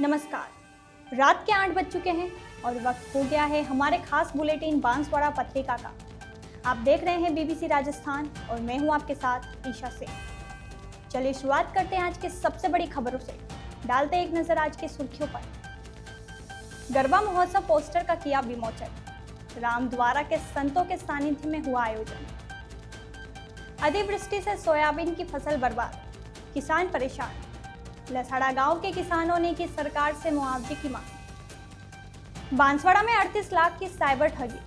नमस्कार। रात के 8 बज चुके हैं और वक्त हो गया है हमारे खास बुलेटिन बांसवाड़ा पत्रिका का। आप देख रहे हैं बीबीसी राजस्थान और मैं हूं आपके साथ ईशा से। चलिए शुरुआत करते हैं आज के सबसे बड़ी खबरों से। डालते एक नजर आज की सुर्खियों पर। गरबा महोत्सव पोस्टर का किया विमोचन। रामद्वारा के संतों के सानिध्य में हुआ आयोजन। अतिवृष्टि से सोयाबीन की फसल बर्बाद, किसान परेशान। लसाड़ा गांव के किसानों ने की सरकार से मुआवजे की मांग। बांसवाड़ा में 38 लाख की साइबर ठगी,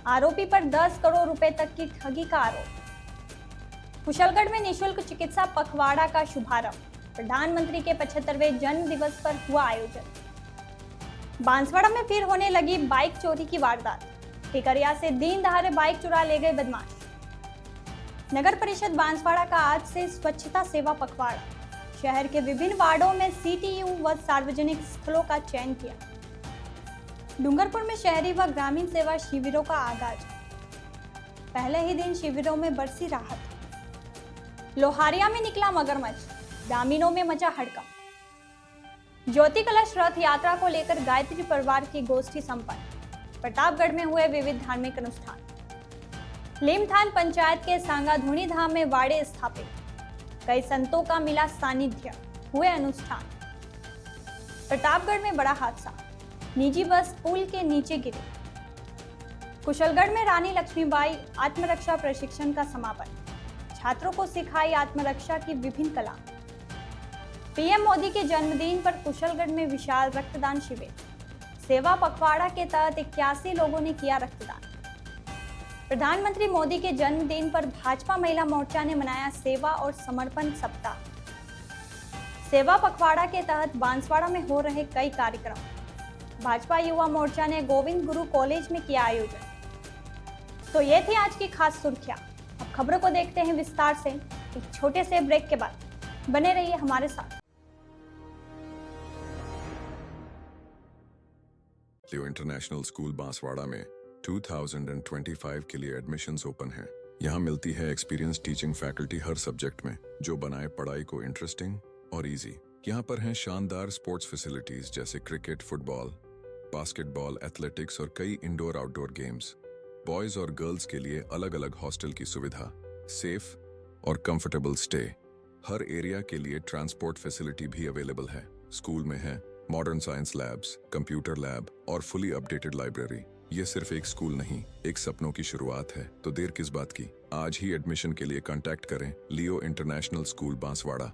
आरोपी पर 10 करोड़ रुपए तक की ठगी का आरोप। कुशलगढ़ में निःशुल्क चिकित्सा पखवाड़ा का शुभारंभ। प्रधानमंत्री के 75वें जन्म दिवस पर हुआ आयोजन। बांसवाड़ा में फिर होने लगी बाइक चोरी की वारदात। टिकरिया से दिन दहाड़े बाइक चुरा ले गए बदमाश। नगर परिषद बांसवाड़ा का आज से स्वच्छता सेवा पखवाड़ा। शहर के विभिन्न वार्डों में सीटीयू व सार्वजनिक स्थलों का चयन किया। डूंगरपुर में शहरी व ग्रामीण सेवा शिविरों का आगाज। पहले ही दिन शिविरों में बरसी राहत। लोहारिया में निकला मगरमच्छ, ग्रामीणों में मचा हड़कंप। ज्योति कलश रथ यात्रा को लेकर गायत्री परिवार की गोष्ठी संपन्न। प्रतापगढ़ में हुए विविध धार्मिक अनुष्ठान। लीमथान पंचायत के सांगाधुनी धाम में वाड़े स्थापित। कई संतों का मिला सानिध्य, हुए अनुष्ठान। प्रतापगढ़ में बड़ा हादसा, निजी बस पुल के नीचे गिरी। कुशलगढ़ में रानी लक्ष्मीबाई आत्मरक्षा प्रशिक्षण का समापन। छात्रों को सिखाई आत्मरक्षा की विभिन्न कला। पीएम मोदी के जन्मदिन पर कुशलगढ़ में विशाल रक्तदान शिविर। सेवा पखवाड़ा के तहत 81 लोगों ने किया रक्तदान। प्रधानमंत्री मोदी के जन्मदिन पर भाजपा महिला मोर्चा ने मनाया सेवा और समर्पण सप्ताह। सेवा पखवाड़ा के तहत बांसवाड़ा में हो रहे कई कार्यक्रम। भाजपा युवा मोर्चा ने गोविंद गुरु कॉलेज में किया आयोजन। तो ये थी आज की खास सुर्खियां। अब खबरों को देखते हैं विस्तार से एक छोटे से ब्रेक के बाद। बने रहिए हमारे साथ। लियो इंटरनेशनल स्कूल बांसवाड़ा में 2025 के लिए एडमिशन्स ओपन हैं। यहाँ मिलती है एक्सपीरियंस टीचिंग फैकल्टी हर सब्जेक्ट में, जो बनाए पढ़ाई को इंटरेस्टिंग और इजी। यहाँ पर हैं शानदार स्पोर्ट्स फैसिलिटीज जैसे क्रिकेट, फुटबॉल, बास्केटबॉल, एथलेटिक्स और कई इंडोर आउटडोर गेम्स। बॉयज और गर्ल्स के लिए अलग अलग हॉस्टल की सुविधा, सेफ और कंफर्टेबल स्टे। हर एरिया के लिए ट्रांसपोर्ट फैसिलिटी भी अवेलेबल है। स्कूल में है modern science labs, computer lab और फुली अपडेटेड लाइब्रेरी। ये सिर्फ एक स्कूल नहीं, एक सपनों की शुरुआत है। तो देर किस बात की, आज ही एडमिशन के लिए कांटेक्ट करें लियो इंटरनेशनल स्कूल बांसवाड़ा।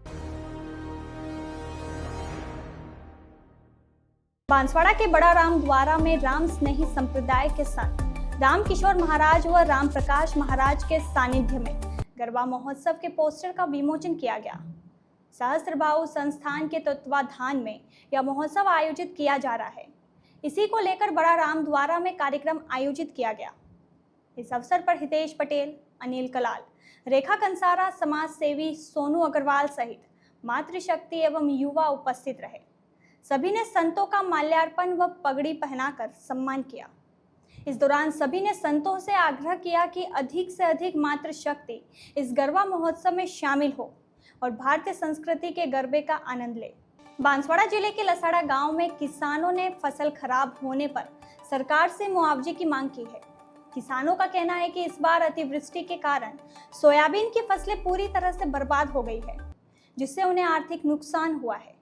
बांसवाड़ा के बड़ा रामद्वारा में राम स्नेही संप्रदाय के संत राम किशोर महाराज व राम प्रकाश महाराज के सानिध्य में गरबा महोत्सव के पोस्टर का विमोचन किया गया। सहस्त्रभाव संस्थान के तत्वाधान में यह महोत्सव आयोजित किया जा रहा है। इसी को लेकर बड़ा रामद्वारा में कार्यक्रम आयोजित किया गया। इस अवसर पर हितेश पटेल, अनिल कलाल, रेखा कंसारा, समाज सेवी सोनू अग्रवाल सहित मातृशक्ति एवं युवा उपस्थित रहे। सभी ने संतों का माल्यार्पण व पगड़ी पहनाकर सम्मान किया। इस दौरान सभी ने संतों से आग्रह किया कि अधिक से अधिक मातृशक्ति इस गरबा महोत्सव में शामिल हो और भारतीय संस्कृति के गरबे का आनंद ले। बांसवाड़ा जिले के लसाड़ा गांव में किसानों ने फसल खराब होने पर सरकार से मुआवजे की मांग की है। किसानों का कहना है कि इस बार अतिवृष्टि के कारण सोयाबीन की फसलें पूरी तरह से बर्बाद हो गई है, जिससे उन्हें आर्थिक नुकसान हुआ है।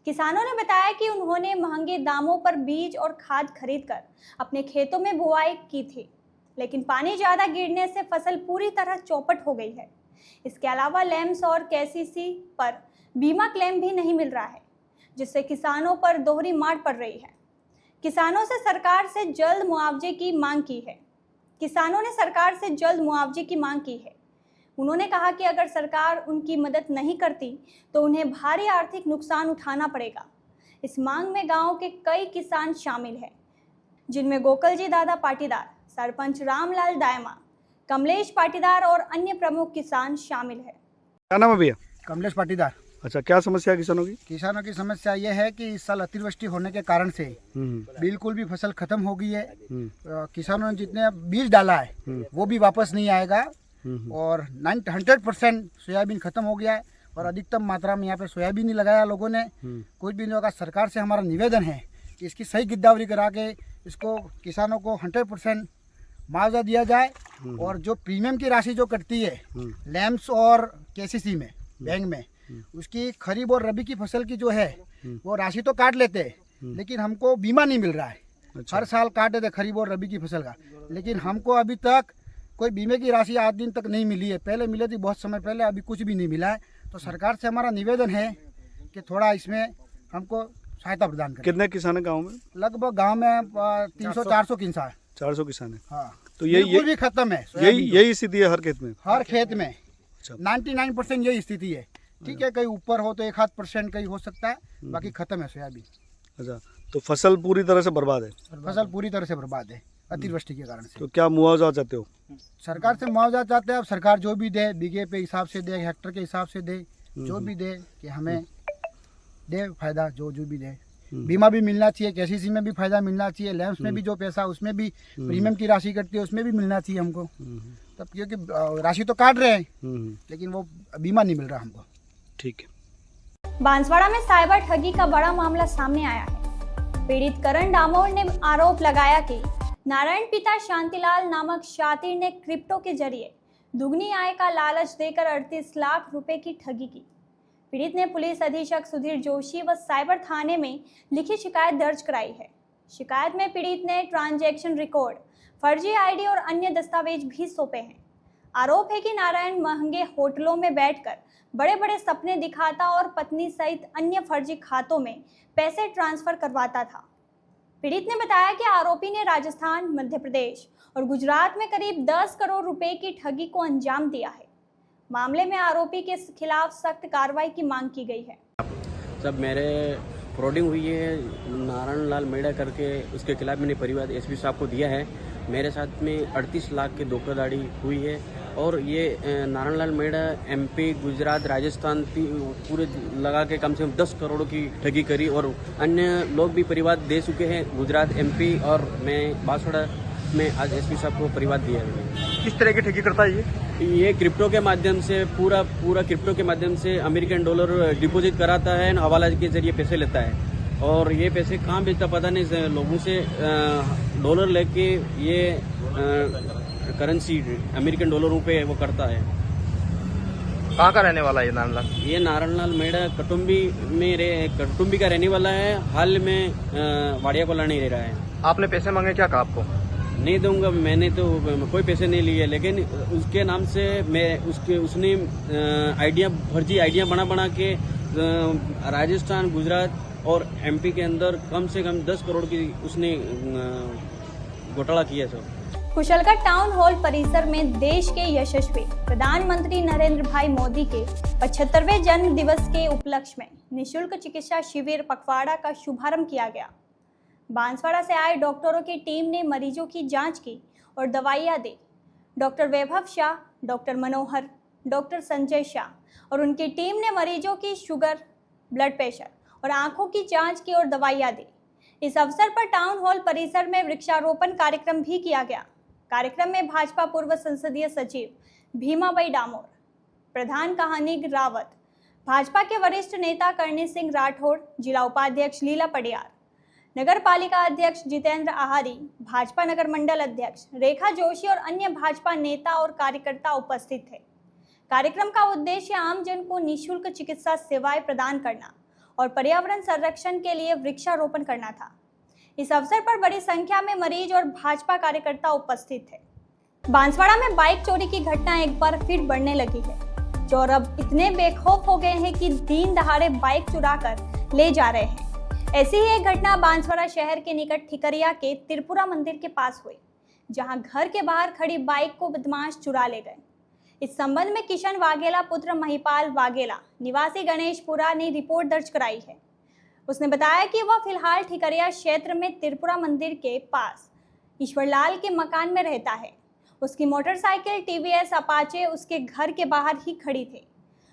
किसानों ने बताया कि उन्होंने महंगे दामों पर बीज और खाद खरीदकर अपने खेतों में बुआई की थी, लेकिन पानी ज्यादा गिरने से फसल पूरी तरह चौपट हो गई है। इसके अलावा लैम्स और केसीसी पर बीमा क्लेम भी नहीं मिल रहा है, जिससे किसानों पर दोहरी मार पड़ रही है। किसानों से सरकार से जल्द मुआवजे की मांग की है। किसानों ने सरकार से जल्द मुआवजे की मांग की है। उन्होंने कहा कि अगर सरकार उनकी मदद नहीं करती तो उन्हें भारी आर्थिक नुकसान उठाना पड़ेगा। इस मांग में गांव के कई किसान शामिल हैं, जिनमें गोकलजी दादा पाटीदार, सरपंच रामलाल दायमा, कमलेश पाटीदार और अन्य प्रमुख किसान शामिल है। क्या नाम है भैया? कमलेश पाटीदार। अच्छा, क्या समस्या है किसानों की? किसानों की समस्या ये है कि इस साल अतिवृष्टि होने के कारण से बिल्कुल भी फसल खत्म हो गई है। किसानों ने जितने बीज डाला है वो भी वापस नहीं आएगा और 100% सोयाबीन खत्म हो गया है। और अधिकतम मात्रा में यहाँ पे सोयाबीन ही लगाया लोगों ने। कुछ भी नहीं होगा। सरकार से हमारा निवेदन है कि इसकी सही गिरदावरी करा के इसको किसानों को 100% मुआवजा दिया जाए और जो प्रीमियम की राशि जो कटती है लैम्प्स और केसीसी में बैंक में, उसकी खरीफ और रबी की फसल की जो है वो राशि तो काट लेते हैं, लेकिन हमको बीमा नहीं मिल रहा है। अच्छा। हर साल काटे थे खरीफ और रबी की फसल का, लेकिन हमको अभी तक कोई बीमे की राशि आज दिन तक नहीं मिली है। पहले मिली थी बहुत समय पहले, अभी कुछ भी नहीं मिला है। तो सरकार से हमारा निवेदन है कि थोड़ा इसमें हमको सहायता प्रदान करें। कितने किसान हैं गाँव में? लगभग गांव में 300-400 किसान है। 400 किसान हैं। हाँ, तो ये बिल्कुल भी खत्म है सोयाबीन तो। यही स्थिति है हर खेत में? हर खेत में अच्छा। 99% यही स्थिति है। ठीक है, कहीं ऊपर हो तो 1-8% कहीं हो सकता है, बाकी खत्म है सोयाबीन। अच्छा, तो फसल पूरी तरह से बर्बाद है? फसल पूरी तरह से बर्बाद है अतिवृष्टि के कारण से। तो क्या मुआवजा चाहते हो? सरकार से मुआवजा चाहते हैं। अब सरकार जो भी दे, बीघे पे हिसाब से दे, हेक्टर के हिसाब से दे, जो भी दे कि हमें दे फायदा, जो भी दे। बीमा भी मिलना चाहिए, केसीसी में भी फायदा मिलना चाहिए, लैम्प्स में भी जो पैसा उसमें भी प्रीमियम की राशि कटती है उसमें भी मिलना चाहिए हमको। तब क्योंकि राशि तो काट रहे हैं लेकिन वो बीमा नहीं मिल रहा हमको। ठीक है। बांसवाड़ा में साइबर ठगी का बड़ा मामला सामने आया है। पीड़ित करण डामोर ने आरोप लगाया कि नारायण पिता शांतिलाल नामक शातिर ने क्रिप्टो के जरिए दुगनी आय का लालच देकर 38 लाख रुपए की ठगी की। पीड़ित ने पुलिस अधीक्षक सुधीर जोशी व साइबर थाने में लिखित शिकायत दर्ज कराई है। शिकायत में पीड़ित ने ट्रांजैक्शन रिकॉर्ड, फर्जी आईडी और अन्य दस्तावेज भी सौंपे हैं। आरोप है कि नारायण महंगे होटलों में बैठकर बड़े बड़े सपने दिखाता और पत्नी सहित अन्य फर्जी खातों में पैसे ट्रांसफर करवाता था। पीड़ित ने बताया कि आरोपी ने राजस्थान, मध्य प्रदेश और गुजरात में करीब 10 करोड़ रुपए की ठगी को अंजाम दिया है। मामले में आरोपी के खिलाफ सख्त कार्रवाई की मांग की गई है। जब मेरे फ्रॉडिंग हुई है नारायण लाल मेड़ा करके, उसके खिलाफ मैंने परिवार एसपी साहब को दिया है। मेरे साथ में 38 लाख की धोखाधड़ी हुई है और ये नारायण लाल मेड़ा एमपी, गुजरात, राजस्थान पूरे लगा के कम से कम 10 करोड़ की ठगी करी और अन्य लोग भी परिवार दे चुके हैं गुजरात, एमपी और मैं बांसवाड़ा में आज एसपी साहब को परिवार दिया है। किस तरह की ठगी करता है ये क्रिप्टो के माध्यम से पूरा क्रिप्टो के माध्यम से अमेरिकन डॉलर डिपॉजिट कराता है, हवाला के जरिए पैसे लेता है और ये पैसे कहाँ भेजता पता नहीं, लोगों से डॉलर लेके ये करेंसी अमेरिकन डॉलरों पे वो करता है। कहाँ का रहने वाला है ये नारायण लाल मेड़ा कटुम्बी का रहने वाला है। हाल में वाड़िया को लाने रह रहा है। आपने पैसे मांगे, क्या कहा आपको? नहीं दूंगा, मैंने तो कोई पैसे नहीं लिए, लेकिन उसके नाम से उसने फर्जी आइडिया बना के राजस्थान, गुजरात और एमपी के अंदर कम से कम 10 करोड़ की उसने घोटाला किया सब। कुशलगढ़ टाउन हॉल परिसर में देश के यशस्वी प्रधानमंत्री नरेंद्र भाई मोदी के 75वें जन्म दिवस के उपलक्ष्य में निःशुल्क चिकित्सा शिविर पखवाड़ा का शुभारंभ किया गया। बांसवाड़ा से आए डॉक्टरों की टीम ने मरीजों की जांच की और दवाइयां दी। डॉक्टर वैभव शाह, डॉक्टर मनोहर, डॉक्टर संजय शाह और उनकी टीम ने मरीजों की शुगर, ब्लड प्रेशर और आंखों की जांच की और दवाइयां दी। इस अवसर पर टाउन हॉल परिसर में वृक्षारोपण कार्यक्रम भी किया गया। कार्यक्रम में भाजपा पूर्व संसदीय सचिव भीमाबाई डामोर, प्रधान कहानी रावत, भाजपा के वरिष्ठ नेता करणी सिंह राठौड़, जिला उपाध्यक्ष लीला पडियार, नगर पालिका अध्यक्ष जितेंद्र आहारी, भाजपा नगर मंडल अध्यक्ष रेखा जोशी और अन्य भाजपा नेता और कार्यकर्ता उपस्थित थे। कार्यक्रम का उद्देश्य आमजन को निःशुल्क चिकित्सा सेवाएं प्रदान करना और पर्यावरण संरक्षण के लिए वृक्षारोपण करना था। इस अवसर पर बड़ी संख्या में मरीज और भाजपा कार्यकर्ता उपस्थित थे। बांसवाड़ा में बाइक चोरी की घटना एक बार फिर बढ़ने लगी है। चोर अब इतने बेखौफ हो गए हैं कि दिन दहाड़े बाइक चुरा कर ले जा रहे हैं। ऐसी ही एक घटना बांसवाड़ा शहर के निकट ठिकरिया के त्रिपुरा मंदिर के पास हुई, जहां घर के बाहर खड़ी बाइक को बदमाश चुरा ले गए। इस संबंध में किशन वाघेला पुत्र महिपाल वाघेला निवासी गणेशपुरा ने रिपोर्ट दर्ज कराई है। उसने बताया कि वह फिलहाल ठिकरिया क्षेत्र में त्रिपुरा मंदिर के पास ईश्वरलाल के मकान में रहता है। उसकी मोटरसाइकिल टीवीएस अपाचे उसके घर के बाहर ही खड़ी थी।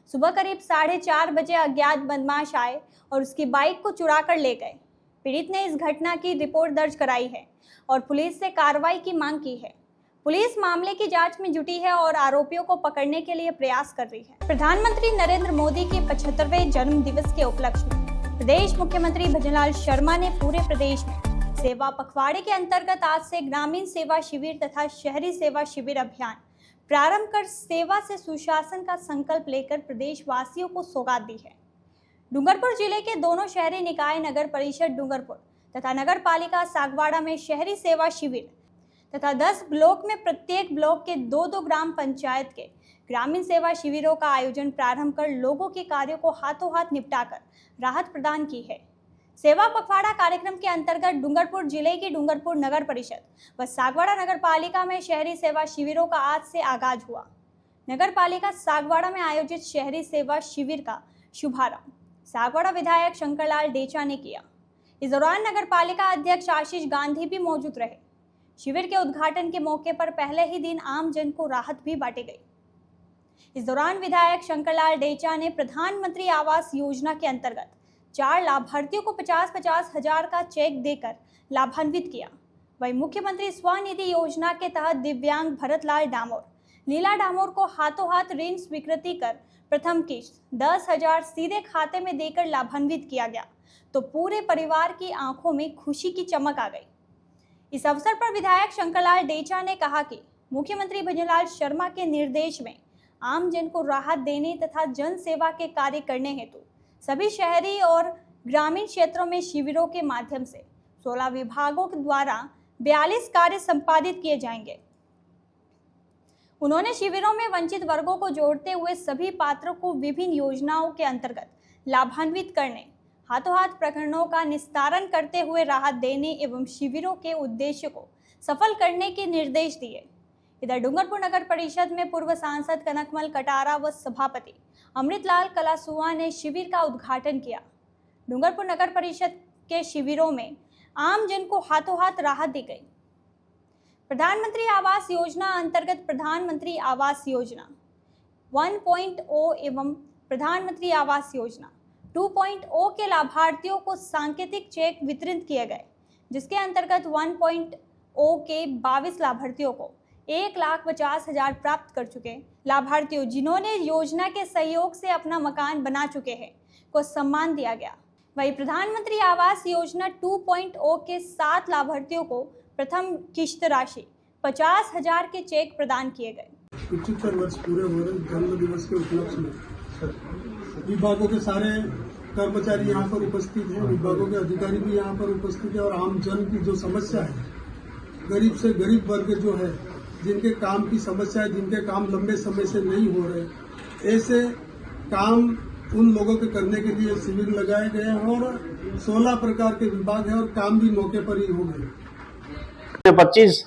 सुबह करीब 4:30 बजे अज्ञात बदमाश आए और उसकी बाइक को चुरा कर ले गए। पीड़ित ने इस घटना की रिपोर्ट दर्ज कराई है और पुलिस से कार्रवाई की मांग की है। पुलिस मामले की जांच में जुटी है और आरोपियों को पकड़ने के लिए प्रयास कर रही है। प्रधानमंत्री नरेंद्र मोदी के 75वें जन्म दिवस के उपलक्ष्य में प्रदेश मुख्यमंत्री भजनलाल शर्मा ने पूरे प्रदेश में सेवा पखवाड़े के अंतर्गत आज से ग्रामीण सेवा शिविर तथा शहरी सेवा शिविर अभियान प्रारंभ कर सेवा से सुशासन का संकल्प लेकर प्रदेशवासियों को सौगात दी है। डूंगरपुर जिले के दोनों शहरी निकाय नगर परिषद डूंगरपुर तथा नगर पालिका सागवाड़ा में शहरी सेवा शिविर तथा 10 ब्लॉक में प्रत्येक ब्लॉक के 2-2 ग्राम पंचायत के ग्रामीण सेवा शिविरों का आयोजन प्रारंभ कर लोगों के कार्यों को हाथों हाथ निपटाकर राहत प्रदान की है। सेवा पखवाड़ा कार्यक्रम के अंतर्गत डूंगरपुर जिले की डूंगरपुर नगर परिषद व सागवाड़ा नगर पालिका में शहरी सेवा शिविरों का आज से आगाज हुआ। नगर पालिका सागवाड़ा में आयोजित शहरी सेवा शिविर का शुभारंभ सागवाड़ा विधायक शंकरलाल डेचा ने किया। इस दौरान नगर पालिका अध्यक्ष आशीष गांधी भी मौजूद रहे। शिविर के उद्घाटन के मौके पर पहले ही दिन आम जन को राहत भी बांटी गई। इस दौरान विधायक शंकरलाल डेचा ने प्रधानमंत्री आवास योजना के अंतर्गत 4 लाभार्थियों को 50-50 हजार का चेक देकर लाभान्वित किया। वहीं मुख्यमंत्री स्वनिधि योजना के तहत दिव्यांग भरतलाल डामोर, लीला डामोर को हाथों हाथ ऋण स्वीकृति कर प्रथम किश्त 10,000 सीधे खाते में देकर लाभान्वित किया गया, तो पूरे परिवार की आंखों में खुशी की चमक आ गई। इस अवसर पर विधायक शंकरलाल डेचा ने कहा कि मुख्यमंत्री भजनलाल शर्मा के निर्देश में आम जन को राहत देने तथा जन सेवा के कार्य करने हेतु सभी शहरी और ग्रामीण क्षेत्रों में शिविरों के माध्यम से 16 विभागों के द्वारा 42 कार्य संपादित किए जाएंगे। उन्होंने शिविरों में वंचित वर्गों को जोड़ते हुए सभी पात्रों को विभिन्न योजनाओं के अंतर्गत लाभान्वित करने, हाथों हाथ प्रकरणों का निस्तारण करते हुए राहत देने एवं शिविरों के उद्देश्य को सफल करने के निर्देश दिए। इधर डूंगरपुर नगर परिषद में पूर्व सांसद कनकमल कटारा व सभापति अमृतलाल कलासुआ ने शिविर का उद्घाटन किया। डूंगरपुर नगर परिषद के शिविरों में आम जन को हाथों हाथ राहत दी गई। प्रधानमंत्री आवास योजना अंतर्गत प्रधानमंत्री आवास योजना 1.0 एवं प्रधानमंत्री आवास योजना 2.0 के लाभार्थियों को सांकेतिक चेक वितरित किए गए, जिसके अंतर्गत 1.0 के 22 लाभार्थियों को 1,50,000 प्राप्त कर चुके लाभार्थियों जिन्होंने योजना के सहयोग से अपना मकान बना चुके हैं को सम्मान दिया गया। वहीं प्रधानमंत्री आवास योजना 2.0 के 7 लाभार्थियों को प्रथम किश्त राशि 50,000 के चेक प्रदान किए गए। 75 वर्ष पूरे हो रहे जन्म दिवस के उपलक्ष्य में विभागों के सारे कर्मचारी यहाँ पर उपस्थित हैं, विभागों के अधिकारी भी यहाँ पर उपस्थित हैं और आम जन की जो समस्या है, गरीब से गरीब वर्ग जो है, जिनके काम की समस्या है, जिनके काम लंबे समय से नहीं हो रहे, ऐसे काम उन लोगों के करने के लिए शिविर लगाए गए हैं और 16 प्रकार के विभाग हैं और काम भी मौके पर ही हो गए। 25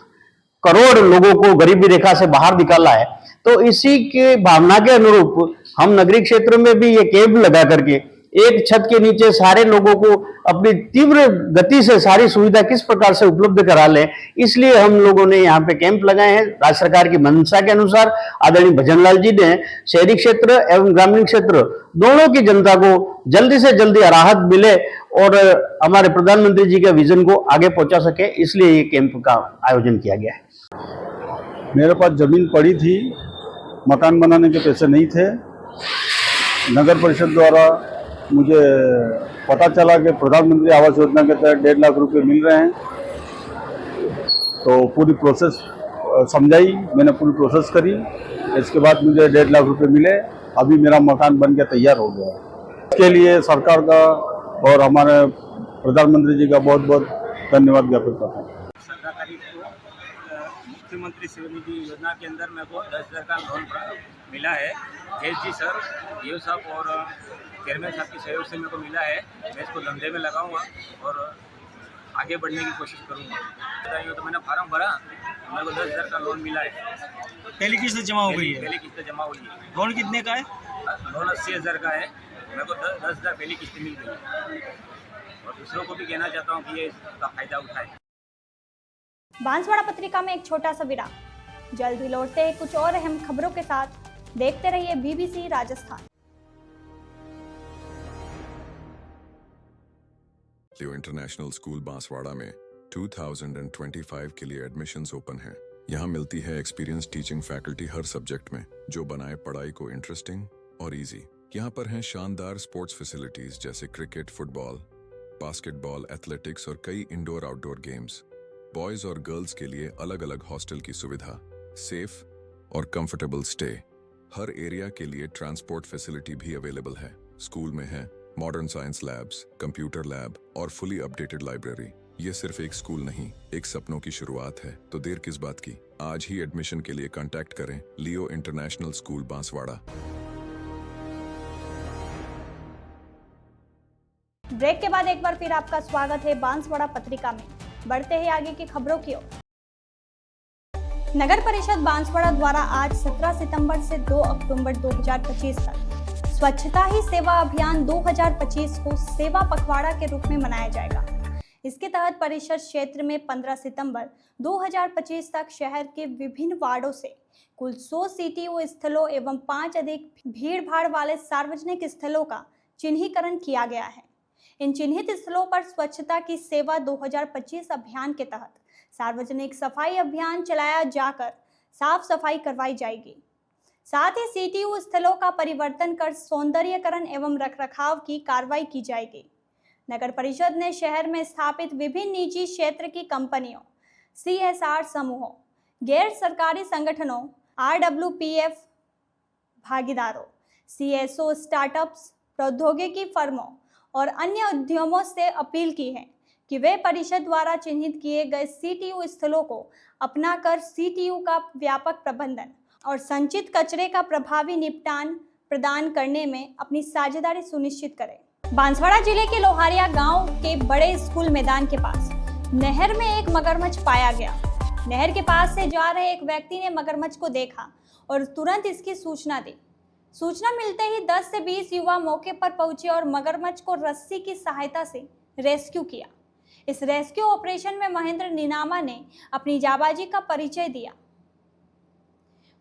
करोड़ लोगों को गरीबी रेखा से बाहर निकाला है, तो इसी के भावना के अनुरूप हम नगरीय क्षेत्र में भी ये कैंप लगा करके एक छत के नीचे सारे लोगों को अपनी तीव्र गति से सारी सुविधा किस प्रकार से उपलब्ध करा लें, इसलिए हम लोगों ने यहाँ पे कैंप लगाए हैं। राज्य सरकार की मंशा के अनुसार आदरणीय भजनलाल जी ने शहरी क्षेत्र एवं ग्रामीण क्षेत्र दोनों की जनता को जल्दी से जल्दी राहत मिले और हमारे प्रधानमंत्री जी के विजन को आगे पहुंचा सके, इसलिए ये कैंप का आयोजन किया गया है। मेरे पास जमीन पड़ी थी, मकान बनाने के पैसे नहीं थे। नगर परिषद द्वारा मुझे पता चला कि प्रधानमंत्री आवास योजना के तहत 1.5 लाख रुपए मिल रहे हैं, तो पूरी प्रोसेस समझाई, मैंने पूरी प्रोसेस करी। इसके बाद मुझे 1.5 लाख रुपए मिले। अभी मेरा मकान बन के तैयार हो गया। इसके लिए सरकार का और हमारे प्रधानमंत्री जी का बहुत बहुत धन्यवाद ज्ञापित करता हूँ। मुख्यमंत्री स्वनिधि योजना के अंदर मेरे को 10,000 का लोन मिला है। एस जी सर, ये साहब और चेयरमैन साहब के सहयोग से मेरे को मिला है। मैं इसको धंधे में लगाऊंगा और आगे बढ़ने की कोशिश करूंगा। तो मैंने फार्म भरा, मेरे को 10,000 का लोन मिला है। पहली किस्त जमा हो गई है? पहली किस्त जमा हुई है। लोन कितने का है? लोन 80,000 का है। मेरे को 10,000 पहली किस्त मिल गई है और दूसरों को भी कहना चाहता हूँ कि ये इसका फायदा उठाए। बांसवाड़ा पत्रिका में एक छोटा सा विराम। जल्द ही लौटते हैं कुछ और अहम खबरों के साथ। देखते रहिए BBC राजस्थान। लियो इंटरनेशनल स्कूल बांसवाड़ा में 2025 के लिए एडमिशन्स ओपन हैं। यहाँ मिलती है एक्सपीरियंस टीचिंग फैकल्टी हर सब्जेक्ट में, जो बनाए पढ़ाई को इंटरेस्टिंग और इजी। यहाँ पर हैं शानदार स्पोर्ट्स फैसिलिटीज जैसे क्रिकेट, फुटबॉल, बास्केटबॉल, एथलेटिक्स और कई इंडोर आउटडोर गेम्स। बॉयज और गर्ल्स के लिए अलग अलग हॉस्टल की सुविधा, सेफ और कंफर्टेबल स्टे। हर एरिया के लिए ट्रांसपोर्ट फैसिलिटी भी अवेलेबल है। स्कूल में है modern science labs, computer lab और फुली अपडेटेड लाइब्रेरी। ये सिर्फ एक स्कूल नहीं, एक सपनों की शुरुआत है। तो देर किस बात की, आज ही एडमिशन के लिए कांटेक्ट करें लियो इंटरनेशनल स्कूल बांसवाड़ा। ब्रेक के बाद एक बार फिर आपका स्वागत है बांसवाड़ा पत्रिका में। बढ़ते हैं आगे की खबरों की ओर। नगर परिषद बांसवाड़ा द्वारा आज 17 सितंबर से 2 अक्टूबर 2025 तक स्वच्छता ही सेवा अभियान 2025 को सेवा पखवाड़ा के रूप में मनाया जाएगा। इसके तहत परिषद क्षेत्र में 15 सितंबर 2025 तक शहर के विभिन्न वार्डों से कुल 100 सीटीओ स्थलों एवं 5 अधिक भीड़ भाड़ वाले सार्वजनिक स्थलों का चिन्हीकरण किया गया है। इन चिन्हित स्थलों पर स्वच्छता की सेवा 2025 अभियान के तहत सार्वजनिक सफाई अभियान चलाया जाकर साफ सफाई करवाई जाएगी। साथ ही सीटीयू स्थलों का परिवर्तन कर सौंदर्यीकरण एवं रखरखाव की कार्रवाई की जाएगी। नगर परिषद ने शहर में स्थापित विभिन्न निजी क्षेत्र की कंपनियों, CSR समूहों, गैर सरकारी संगठनों, RWPF भागीदारों, CSO स्टार्टअप्स, प्रौद्योगिकी फर्मों और अन्य उद्यमों से अपील की है कि वे परिषद द्वारा चिन्हित किए गए सीटीयू स्थलों को अपनाकर सीटीयू का व्यापक प्रबंधन और संचित कचरे का प्रभावी निपटान प्रदान करने में अपनी साझेदारी सुनिश्चित करें। बांसवाड़ा जिले के लोहारिया गांव के बड़े स्कूल मैदान के पास नहर में एक मगरमच्छ पाया गया। नहर के पास से जा रहे एक व्यक्ति ने मगरमच्छ को देखा और तुरंत इसकी सूचना दी। सूचना मिलते ही 10 से 20 युवा मौके पर पहुंचे और मगरमच्छ को रस्सी की सहायता से रेस्क्यू किया। इस रेस्क्यू ऑपरेशन में महेंद्र नीनामा ने अपनी जाबाजी का परिचय दिया।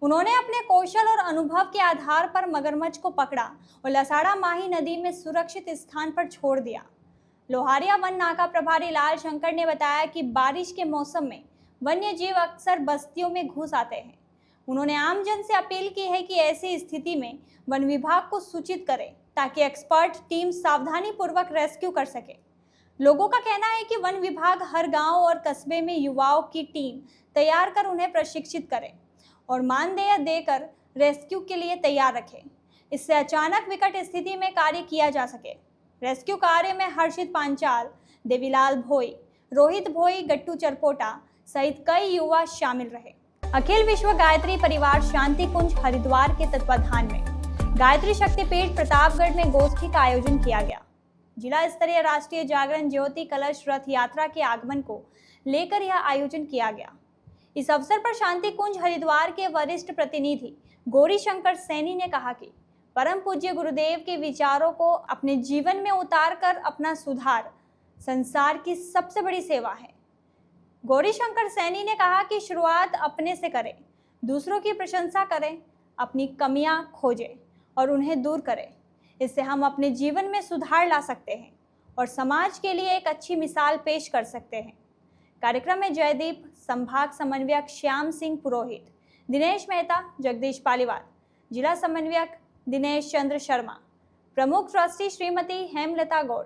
उन्होंने अपने कौशल और अनुभव के आधार पर मगरमच्छ को पकड़ा और लसाड़ा माही नदी में सुरक्षित स्थान पर छोड़ दिया। लोहारिया वन नाका प्रभारी लाल शंकर ने बताया कि बारिश के मौसम में वन्य जीव अक्सर बस्तियों में घुस आते हैं। उन्होंने आमजन से अपील की है कि ऐसी स्थिति में वन विभाग को सूचित करें ताकि एक्सपर्ट टीम सावधानी पूर्वक रेस्क्यू कर सके। लोगों का कहना है कि वन विभाग हर गांव और कस्बे में युवाओं की टीम तैयार कर उन्हें प्रशिक्षित करे और मानदेय देकर रेस्क्यू के लिए तैयार रखे। इससे अचानक विकट स्थिति में कार्य किया जा सके। रेस्क्यू कार्य में हर्षित पांचाल, देवीलाल भोई, रोहित भोई, गट्टू चरपोटा सहित कई युवा शामिल रहे। अखिल विश्व गायत्री परिवार शांति कुंज हरिद्वार के तत्वाधान में गायत्री शक्तिपीठ प्रतापगढ़ में गोष्ठी का आयोजन किया गया। जिला स्तरीय राष्ट्रीय जागरण ज्योति कलश रथ यात्रा के आगमन को लेकर यह आयोजन किया गया। इस अवसर पर शांति कुंज हरिद्वार के वरिष्ठ प्रतिनिधि गौरी शंकर सैनी ने कहा कि परम पूज्य गुरुदेव के विचारों को अपने जीवन में उतार कर अपना सुधार संसार की सबसे बड़ी सेवा है। गौरी शंकर सैनी ने कहा कि शुरुआत अपने से करें, दूसरों की प्रशंसा करें, अपनी कमियां खोजें और उन्हें दूर करें। इससे हम अपने जीवन में सुधार ला सकते हैं और समाज के लिए एक अच्छी मिसाल पेश कर सकते हैं। कार्यक्रम में जयदीप, संभाग समन्वयक श्याम सिंह पुरोहित, दिनेश मेहता, जगदीश पालीवाल, जिला समन्वयक दिनेश चंद्र शर्मा, प्रमुख ट्रस्टी श्रीमती हेमलता गौड़,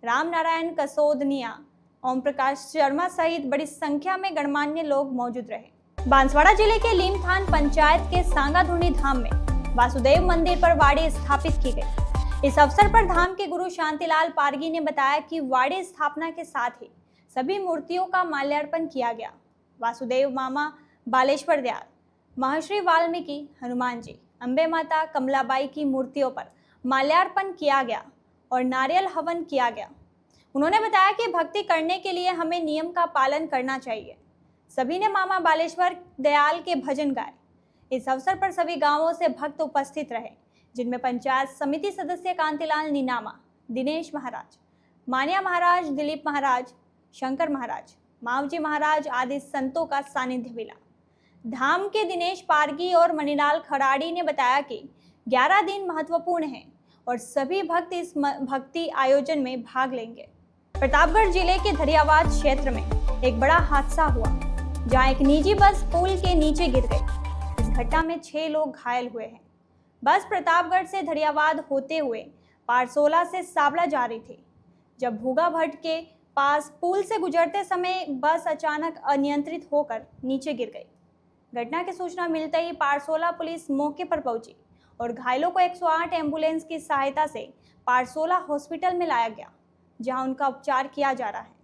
राम नारायण कसोदनिया, ओम प्रकाश शर्मा सहित बड़ी संख्या में गणमान्य लोग मौजूद रहे। बांसवाड़ा जिले के लीमथान पंचायत के सांगाधुनी धाम में वासुदेव मंदिर पर वाड़ी स्थापित की गई। इस अवसर पर धाम के गुरु शांतिलाल पारगी ने बताया कि वाड़ी स्थापना के साथ ही सभी मूर्तियों का माल्यार्पण किया गया। वासुदेव मामा बालेश्वर दयाल, महर्षि वाल्मीकि, हनुमान जी, अंबे माता, कमलाबाई की मूर्तियों पर माल्यार्पण किया गया और नारियल हवन किया गया। उन्होंने बताया कि भक्ति करने के लिए हमें नियम का पालन करना चाहिए। सभी ने मामा बालेश्वर दयाल के भजन गाए। इस अवसर पर सभी गांवों से भक्त उपस्थित रहे, जिनमें पंचायत समिति सदस्य कांतिलाल नीनामा, दिनेश महाराज, मानिया महाराज, दिलीप महाराज, शंकर महाराज, मावजी महाराज आदि संतों का सानिध्य मिला। धाम के दिनेश पारगी और मणिलाल खड़ाड़ी ने बताया कि 11 दिन महत्वपूर्ण हैं और सभी भक्त इस भक्ति आयोजन में भाग लेंगे। प्रतापगढ़ जिले के धरियावाद क्षेत्र में एक बड़ा हादसा हुआ। जहां एक निजी बस पुल के नीचे गिर गई। इस घटना में 6 लोग घायल हुए हैं। बस प्रतापगढ़ से धरियावाद होते हुए पारसोला से साबला जा रही थी, जब भूगा भट्ट के पास पुल से गुजरते समय बस अचानक अनियंत्रित होकर नीचे गिर गई। घटना की सूचना मिलते ही पारसोला पुलिस मौके पर पहुंची और घायलों को 108 एम्बुलेंस की सहायता से पारसोला हॉस्पिटल में लाया गया, जहां उनका उपचार किया जा रहा है।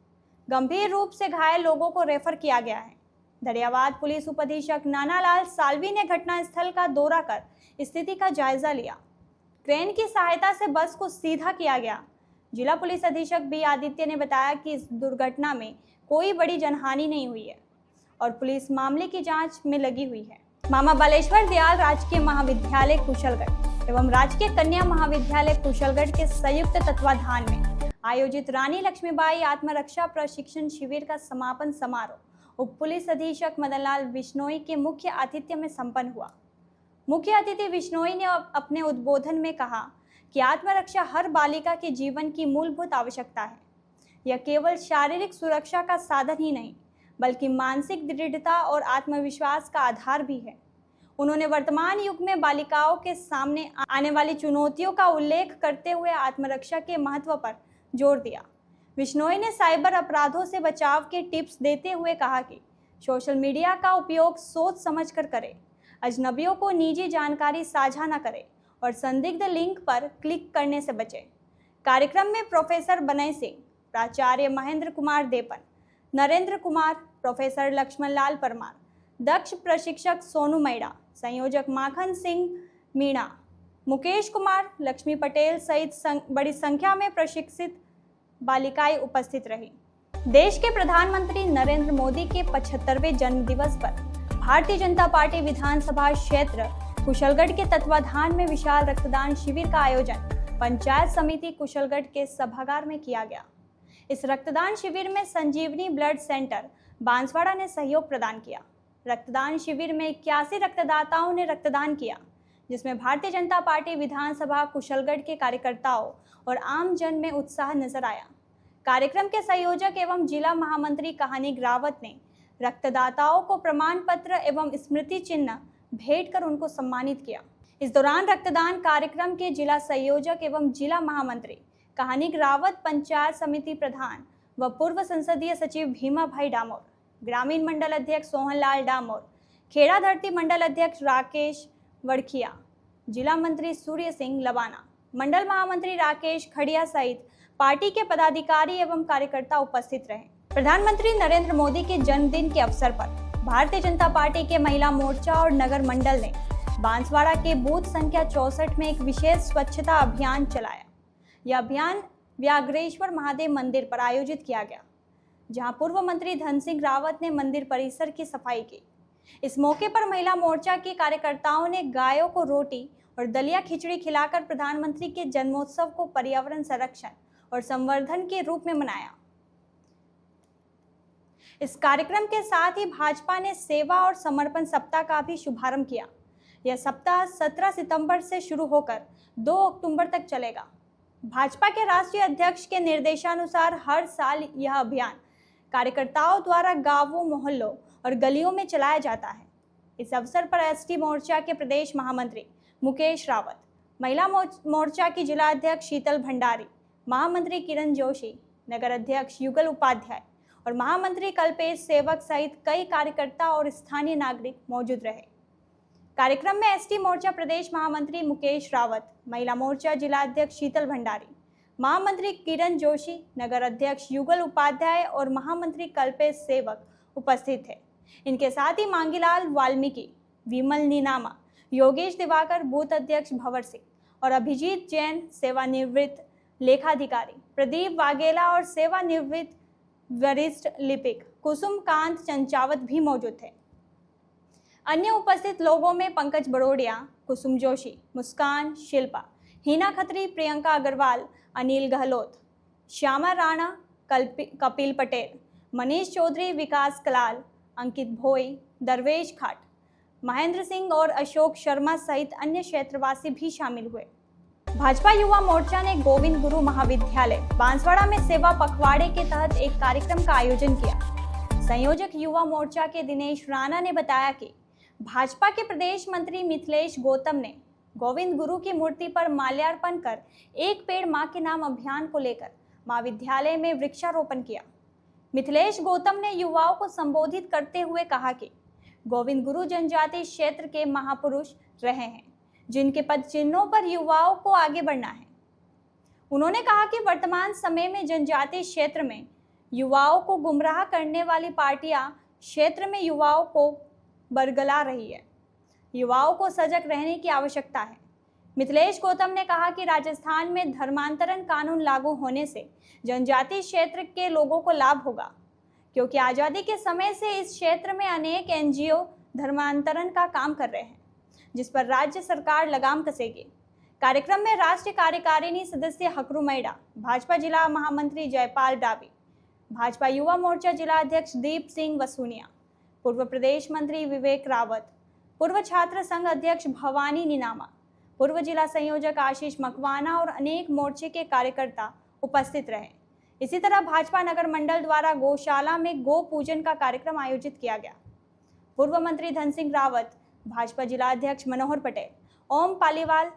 गंभीर रूप से घायल लोगों को रेफर किया गया है। धरियावाद पुलिस उपाधीक्षक नानालाल साल्वी ने घटनास्थल का दौरा कर स्थिति का जायजा लिया। क्रेन की सहायता से बस को सीधा किया गया। जिला पुलिस अधीक्षक बी आदित्य ने बताया कि इस दुर्घटना में कोई बड़ी जनहानि नहीं हुई है और पुलिस मामले की जांच में लगी हुई है। मामा बालेश्वर दयाल राजकीय महाविद्यालय कुशलगढ़ एवं राजकीय कन्या महाविद्यालय कुशलगढ़ के संयुक्त तत्वाधान में आयोजित रानी लक्ष्मीबाई आत्मरक्षा प्रशिक्षण शिविर का समापन समारोह उप पुलिस अधीक्षक मदनलाल बिश्नोई के मुख्य आतिथ्य में संपन्न हुआ। मुख्य अतिथि बिश्नोई ने अपने उद्बोधन में कहा कि आत्मरक्षा हर बालिका के जीवन की मूलभूत आवश्यकता है। यह केवल शारीरिक सुरक्षा का साधन ही नहीं, बल्कि मानसिक दृढ़ता और आत्मविश्वास का आधार भी है। उन्होंने वर्तमान युग में बालिकाओं के सामने आने वाली चुनौतियों का उल्लेख करते हुए आत्मरक्षा के महत्व पर जोर दिया। बिश्नोई ने साइबर अपराधों से बचाव के टिप्स देते हुए कहा कि सोशल मीडिया का उपयोग सोच समझकर करें, अजनबियों को निजी जानकारी साझा न करें और संदिग्ध लिंक पर क्लिक करने से बचें। कार्यक्रम में प्रोफेसर बनय सिंह, प्राचार्य महेंद्र कुमार देपन, नरेंद्र कुमार, प्रोफेसर लक्ष्मण लाल परमार, दक्ष प्रशिक्षक सोनू मैडा, संयोजक माखन सिंह मीणा, मुकेश कुमार, लक्ष्मी पटेल सहित बड़ी संख्या में प्रशिक्षित बालिकाएं उपस्थित रही। देश के प्रधानमंत्री नरेंद्र मोदी के 75वें जन्मदिवस पर भारतीय जनता पार्टी विधानसभा क्षेत्र कुशलगढ़ के तत्वाधान में विशाल रक्तदान शिविर का आयोजन पंचायत समिति कुशलगढ़ के सभागार में किया गया। इस रक्तदान शिविर में संजीवनी ब्लड सेंटर बांसवाड़ा ने सहयोग प्रदान किया। रक्तदान शिविर में 81 रक्तदाताओं ने रक्तदान किया, जिसमें भारतीय जनता पार्टी विधानसभा कुशलगढ़ के कार्यकर्ताओं और आम जन में उत्साह नजर आया। कार्यक्रम के संयोजक एवं जिला महामंत्री कहानी रावत ने रक्तदाताओं को प्रमाण पत्र एवं स्मृति चिन्ह भेंट कर उनको सम्मानित किया। इस दौरान रक्तदान कार्यक्रम के जिला संयोजक एवं जिला महामंत्री कहानी रावत, पंचायत समिति प्रधान व पूर्व संसदीय सचिव भीमा भाई डामोर, ग्रामीण मंडल अध्यक्ष सोहनलाल डामोर, खेड़ा धरती मंडल अध्यक्ष राकेश वड़खिया, जिला मंत्री सूर्य सिंह लबाना, मंडल महामंत्री राकेश खड़िया सहित पार्टी के पदाधिकारी एवं कार्यकर्ता उपस्थित रहे। प्रधानमंत्री नरेंद्र मोदी के जन्मदिन के अवसर पर भारतीय जनता पार्टी के महिला मोर्चा और नगर मंडल ने बांसवाड़ा के बूथ संख्या 64 में एक विशेष स्वच्छता अभियान चलाया। यह अभियान व्याघ्रेश्वर महादेव मंदिर पर आयोजित किया गया, जहां पूर्व मंत्री धन सिंह रावत ने मंदिर परिसर की सफाई की। इस मौके पर महिला मोर्चा के कार्यकर्ताओं ने गायों को रोटी और दलिया खिचड़ी खिलाकर प्रधानमंत्री के जन्मोत्सव को पर्यावरण संरक्षण और संवर्धन के रूप में मनाया। इस कार्यक्रम के साथ ही भाजपा ने सेवा और समर्पण सप्ताह का भी शुभारंभ किया। यह सप्ताह 17 सितंबर से शुरू होकर 2 अक्टूबर तक चलेगा। भाजपा के राष्ट्रीय अध्यक्ष के निर्देशानुसार हर साल यह अभियान कार्यकर्ताओं द्वारा गांवों, मोहल्लों और गलियों में चलाया जाता है। इस अवसर पर एसटी मोर्चा के प्रदेश महामंत्री मुकेश रावत, महिला मोर्चा की जिला अध्यक्ष शीतल भंडारी, महामंत्री किरण जोशी, नगर अध्यक्ष युगल उपाध्याय और महामंत्री कल्पेश सेवक सहित कई कार्यकर्ता और स्थानीय नागरिक मौजूद रहे। कार्यक्रम में एसटी मोर्चा प्रदेश महामंत्री मुकेश रावत, महिला मोर्चा जिला अध्यक्ष शीतल भंडारी, महामंत्री किरण जोशी, नगर अध्यक्ष युगल उपाध्याय और महामंत्री कल्पेश सेवक उपस्थित थे। इनके साथ ही मांगीलाल वाल्मीकि, विमल नीनामा, योगेश दिवाकर, बूथ अध्यक्ष भंवर सिंह और अभिजीत जैन, सेवानिवृत्त लेखाधिकारी, प्रदीप वाघेला और सेवानिवृत्त वरिष्ठ लिपिक कुसुम कांत चंचावत भी मौजूद थे। अन्य उपस्थित लोगों में पंकज बड़ोडिया, कुसुम जोशी, मुस्कान, शिल्पा, हिना खत्री, प्रियंका अग्रवाल, अनिल गहलोत, श्यामा राणा, कपिल पटेल, मनीष चौधरी, विकास कलाल, अंकित भोई, दरवेश खाट, महेंद्र सिंह और अशोक शर्मा सहित अन्य क्षेत्रवासी भी शामिल हुए। भाजपा युवा मोर्चा ने गोविंद गुरु महाविद्यालय बांसवाड़ा में सेवा पखवाड़े के तहत एक कार्यक्रम का आयोजन किया। संयोजक युवा मोर्चा के दिनेश राणा ने बताया कि भाजपा के प्रदेश मंत्री मिथिलेश गौतम ने गोविंद गुरु की मूर्ति पर माल्यार्पण कर एक पेड़ मां के नाम अभियान को लेकर महाविद्यालय में वृक्षारोपण किया। मिथिलेश गौतम ने युवाओं को संबोधित करते हुए कहा कि गोविंद गुरु जनजाति क्षेत्र के महापुरुष रहे हैं, जिनके पद चिन्हों पर युवाओं को आगे बढ़ना है। उन्होंने कहा कि वर्तमान समय में जनजातीय क्षेत्र में युवाओं को गुमराह करने वाली पार्टियां क्षेत्र में युवाओं को बरगला रही है। युवाओं को सजग रहने की आवश्यकता है। मिथिलेश गौतम ने कहा कि राजस्थान में धर्मांतरण कानून लागू होने से जनजातीय क्षेत्र के लोगों को लाभ होगा, क्योंकि आज़ादी के समय से इस क्षेत्र में अनेक एनजीओ धर्मांतरण का काम कर रहे हैं, जिस पर राज्य सरकार लगाम कसेगी। कार्यक्रम में राष्ट्रीय कार्यकारिणी सदस्य हकरू मैडा, भाजपा जिला महामंत्री जयपाल डाबी, भाजपा युवा मोर्चा जिला अध्यक्ष दीप सिंह वसूनिया, पूर्व प्रदेश मंत्री विवेक रावत, पूर्व छात्र संघ अध्यक्ष भवानी निनामा, पूर्व जिला संयोजक आशीष मकवाना और अनेक मोर्चे के कार्यकर्ता उपस्थित रहे। इसी तरह भाजपा नगर मंडल द्वारा गौशाला में गौ पूजन का कार्यक्रम आयोजित किया गया। पूर्व मंत्री धन सिंह रावत, भाजपा जिला अध्यक्ष मनोहर पटेल, ओम पालीवाल,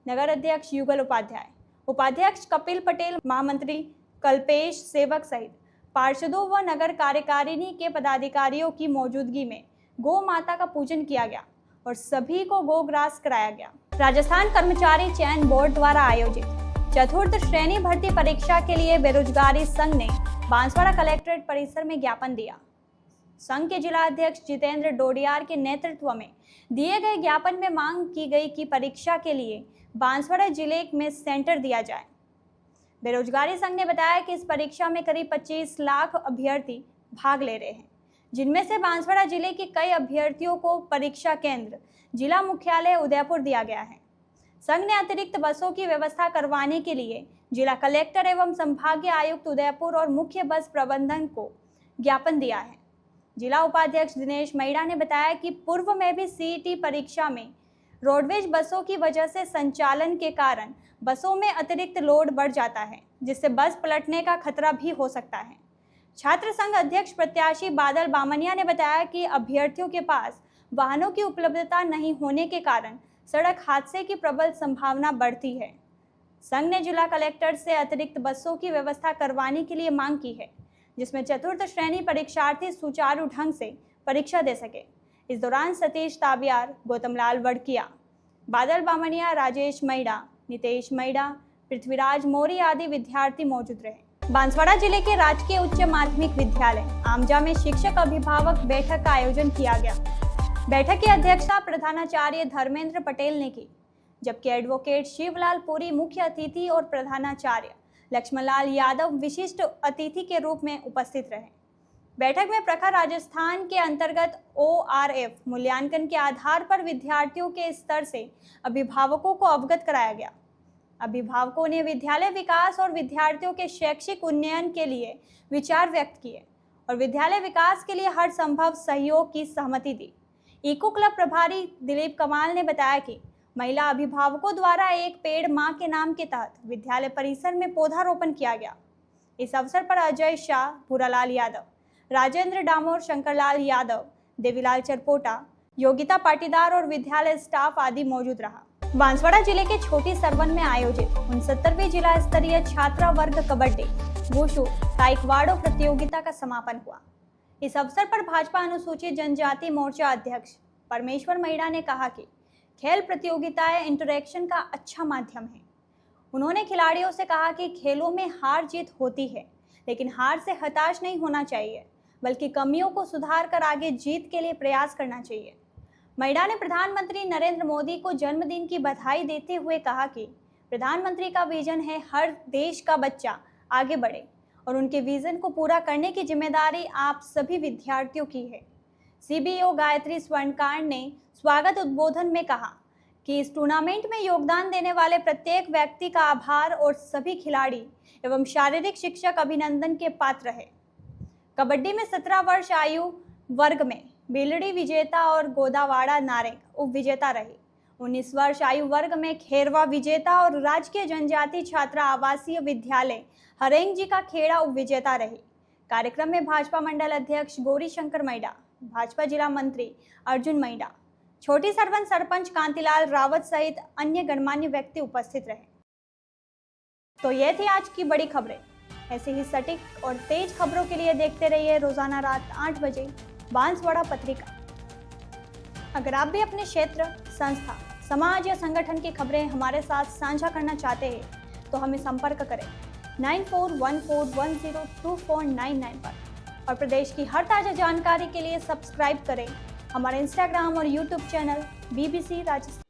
नगर अध्यक्ष युगल उपाध्याय, उपाध्यक्ष कपिल पटेल, महामंत्री कल्पेश सेवक सहित पार्षदों व नगर कार्यकारिणी के पदाधिकारियों की मौजूदगी में गौ माता का पूजन किया गया और सभी को गोग्रास कराया गया। राजस्थान कर्मचारी चयन बोर्ड द्वारा आयोजित चतुर्थ श्रेणी भर्ती परीक्षा के लिए बेरोजगारी संघ ने बांसवाड़ा कलेक्ट्रेट परिसर में ज्ञापन दिया। संघ के जिला अध्यक्ष जितेंद्र डोडियार के नेतृत्व में दिए गए ज्ञापन में मांग की गई कि परीक्षा के लिए बांसवाड़ा जिले में सेंटर दिया जाए। बेरोजगारी संघ ने बताया कि इस परीक्षा में करीब 25 लाख अभ्यर्थी भाग ले रहे हैं, जिनमें से बांसवाड़ा जिले के कई अभ्यर्थियों को परीक्षा केंद्र जिला मुख्यालय उदयपुर दिया गया है। संघ ने अतिरिक्त बसों की व्यवस्था करवाने के लिए जिला कलेक्टर एवं संभागीय आयुक्त उदयपुर और मुख्य बस प्रबंधन को ज्ञापन दिया है। जिला उपाध्यक्ष दिनेश मैडा ने बताया कि पूर्व में भी सीईटी परीक्षा में रोडवेज बसों की वजह से संचालन के कारण बसों में अतिरिक्त लोड बढ़ जाता है, जिससे बस पलटने का खतरा भी हो सकता है। छात्र संघ अध्यक्ष प्रत्याशी बादल बामनिया ने बताया कि अभ्यर्थियों के पास वाहनों की उपलब्धता नहीं होने के कारण सड़क हादसे की प्रबल संभावना बढ़ती है। संघ ने जिला कलेक्टर से अतिरिक्त बसों की व्यवस्था करवाने के लिए मांग की है, जिसमें चतुर्थ श्रेणी परीक्षार्थी सुचारू ढंग से परीक्षा दे सके। इस दौरान सतीश ताबियार, गौतमलाल वड़किया, बादल बामनिया, राजेश मैडा, नितेश मैडा, पृथ्वीराज मौर्य आदि विद्यार्थी मौजूद रहे। बांसवाड़ा जिले के राजकीय उच्च माध्यमिक विद्यालय आमजा में शिक्षक अभिभावक बैठक का आयोजन किया गया। बैठक की अध्यक्षता प्रधानाचार्य धर्मेंद्र पटेल ने की, जबकि एडवोकेट शिवलाल पुरी मुख्य अतिथि और प्रधानाचार्य लक्ष्मणलाल यादव विशिष्ट अतिथि के रूप में उपस्थित रहे। बैठक में प्रखर राजस्थान के अंतर्गत ORF मूल्यांकन के आधार पर विद्यार्थियों के स्तर से अभिभावकों को अवगत कराया गया। अभिभावकों ने विद्यालय विकास और विद्यार्थियों के शैक्षिक उन्नयन के लिए विचार व्यक्त किए और विद्यालय विकास के लिए हर संभव सहयोग की सहमति दी। इको क्लब प्रभारी दिलीप कमाल ने बताया कि महिला अभिभावकों द्वारा एक पेड़ मां के नाम के तहत विद्यालय परिसर में पौधारोपण किया गया। इस अवसर पर अजय शाह, भूरालाल यादव, राजेंद्र डामोर, शंकरलाल यादव, देवीलाल चरपोटा, योगिता पाटीदार और विद्यालय स्टाफ आदि मौजूद रहा। बांसवाड़ा जिले के छोटी सरवन में आयोजित 69वीं जिला स्तरीय छात्रा वर्ग कबड्डी, वुशु, ताइक्वांडो प्रतियोगिता का समापन हुआ। इस अवसर पर भाजपा अनुसूचित जनजाति मोर्चा अध्यक्ष परमेश्वर मैडा ने कहा कि खेल प्रतियोगिताएं इंटरेक्शन का अच्छा माध्यम है। उन्होंने खिलाड़ियों से कहा कि खेलों में हार जीत होती है, लेकिन हार से हताश नहीं होना चाहिए, बल्कि कमियों को सुधार कर आगे जीत के लिए प्रयास करना चाहिए। मैडा ने प्रधानमंत्री नरेंद्र मोदी को जन्मदिन की बधाई देते हुए कहा कि प्रधानमंत्री का विजन है हर देश का बच्चा आगे बढ़े और उनके विजन को पूरा करने की जिम्मेदारी आप सभी विद्यार्थियों की है। CBO गायत्री स्वर्णकार ने स्वागत उद्बोधन में कहा कि इस टूर्नामेंट में योगदान देने वाले प्रत्येक व्यक्ति का आभार और सभी खिलाड़ी एवं शारीरिक शिक्षक अभिनंदन के पात्र है। कबड्डी में 17 वर्ष आयु वर्ग में बेलड़ी विजेता और गोदावाड़ा नारेंग उप विजेता रही। 19 वर्ष आयु वर्ग में खेरवा विजेता और राजकीय जनजाति छात्रा आवासीय विद्यालय हरेंग जी का खेड़ा उप विजेता रही। कार्यक्रम में भाजपा मंडल अध्यक्ष गौरी शंकर मैडा, भाजपा जिला मंत्री अर्जुन मैडा, छोटी सरवन सरपंच कांतिलाल रावत सहित अन्य गणमान्य व्यक्ति उपस्थित रहे। तो ये थी आज की बड़ी खबरें। ऐसे ही सटीक और तेज खबरों के लिए देखते रहिए रोजाना रात 8 बजे बांसवाड़ा पत्रिका। अगर आप भी अपने क्षेत्र, संस्था, समाज या संगठन की खबरें हमारे साथ साझा करना चाहते हैं तो हमें संपर्क करें 9414102499 पर और प्रदेश की हर ताजा जानकारी के लिए सब्सक्राइब करें हमारे इंस्टाग्राम और यूट्यूब चैनल BBC राजस्थान।